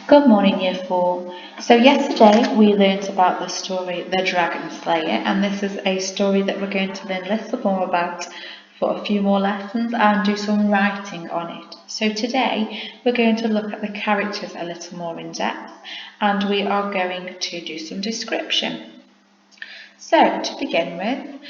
Good morning, Year 4. So yesterday we learnt about the story The Dragon Slayer, and this is a story that we're going to learn a little more about for a few more lessons and do some writing on it. So today we're going to look at the characters a little more in depth, and we are going to do some description. So to begin with,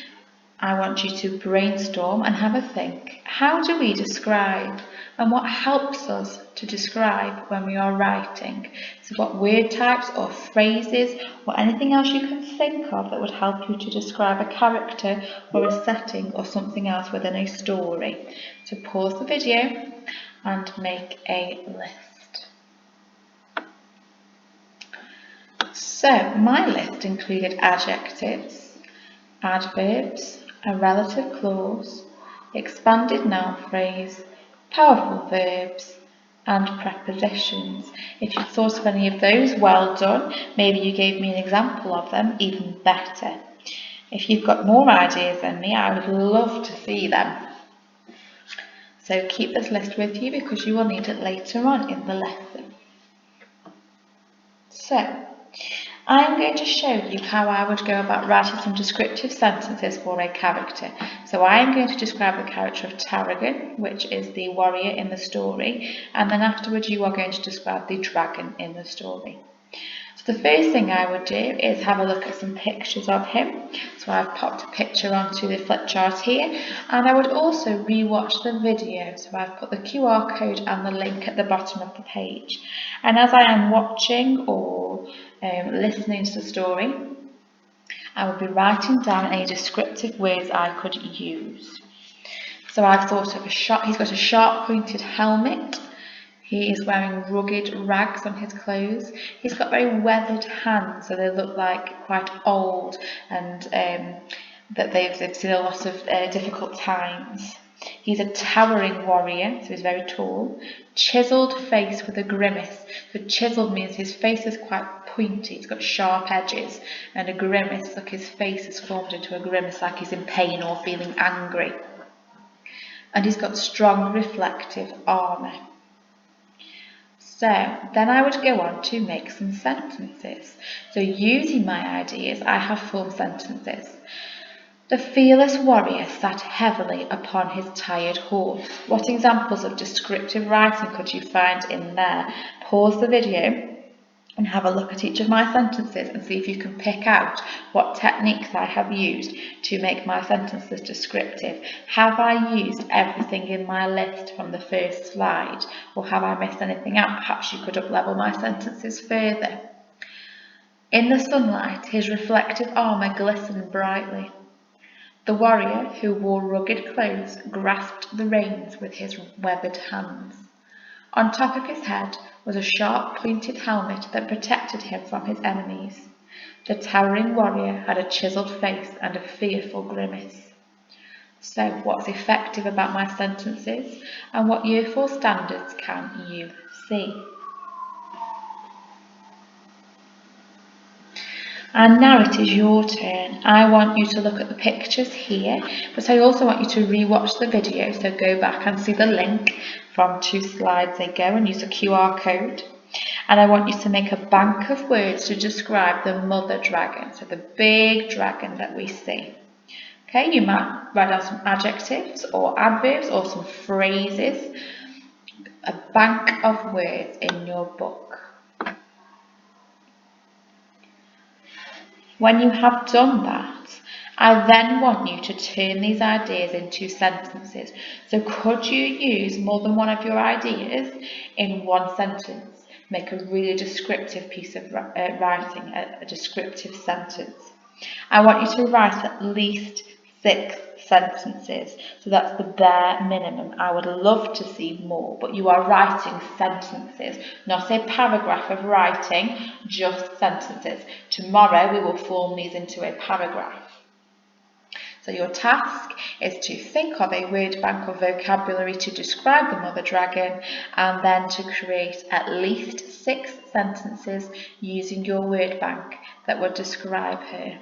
I want you to brainstorm and have a think. How do we describe, and what helps us to describe when we are writing? So what word types or phrases or anything else you can think of that would help you to describe a character or a setting or something else within a story. So pause the video and make a list. So my list included adjectives, adverbs, a relative clause, expanded noun phrase, powerful verbs, and prepositions. If you thought of any of those, well done. Maybe you gave me an example of them, even better. If you've got more ideas than me, I would love to see them. So keep this list with you because you will need it later on in the lesson. So, I'm going to show you how I would go about writing some descriptive sentences for a character. So I am going to describe the character of Tarragon, which is the warrior in the story, and then afterwards you are going to describe the dragon in the story. So the first thing I would do is have a look at some pictures of him. So I've popped a picture onto the flip chart here, and I would also re-watch the video. So I've put the QR code and the link at the bottom of the page. And as I am watching or listening to the story, I will be writing down any descriptive words I could use. So I've thought of he's got a sharp pointed helmet. He is wearing rugged rags on his clothes. He's got very weathered hands, so they look like quite old and that they've seen a lot of difficult times. He's a towering warrior, so he's very tall. Chiselled face with a grimace. So chiselled means his face is quite pointy, it's got sharp edges, and a grimace, like his face is formed into a grimace like he's in pain or feeling angry. And he's got strong reflective armour. So then I would go on to make some sentences. So using my ideas, I have formed sentences. The fearless warrior sat heavily upon his tired horse. What examples of descriptive writing could you find in there? Pause the video and have a look at each of my sentences and see if you can pick out what techniques I have used to make my sentences descriptive. Have I used everything in my list from the first slide, or have I missed anything out? Perhaps you could up-level my sentences further. In the sunlight, his reflective armour glistened brightly. The warrior, who wore rugged clothes, grasped the reins with his weathered hands. On top of his head was a sharp pointed helmet that protected him from his enemies. The towering warrior had a chiselled face and a fearful grimace. So what's effective about my sentences, and what Year 4 standards can you see? And now it is your turn. I want you to look at the pictures here, but I also want you to re-watch the video, so go back and see the link from 2 slides ago and use a QR code. And I want you to make a bank of words to describe the mother dragon, so the big dragon that we see. Okay, you might write down some adjectives or adverbs or some phrases, a bank of words in your book. When you have done that, I then want you to turn these ideas into sentences. So could you use more than one of your ideas in one sentence? Make a really descriptive piece of writing, a descriptive sentence. I want you to write at least 6 sentences. So that's the bare minimum. I would love to see more, but you are writing sentences, not a paragraph of writing, just sentences. Tomorrow we will form these into a paragraph. So your task is to think of a word bank of vocabulary to describe the mother dragon, and then to create at least 6 sentences using your word bank that would describe her.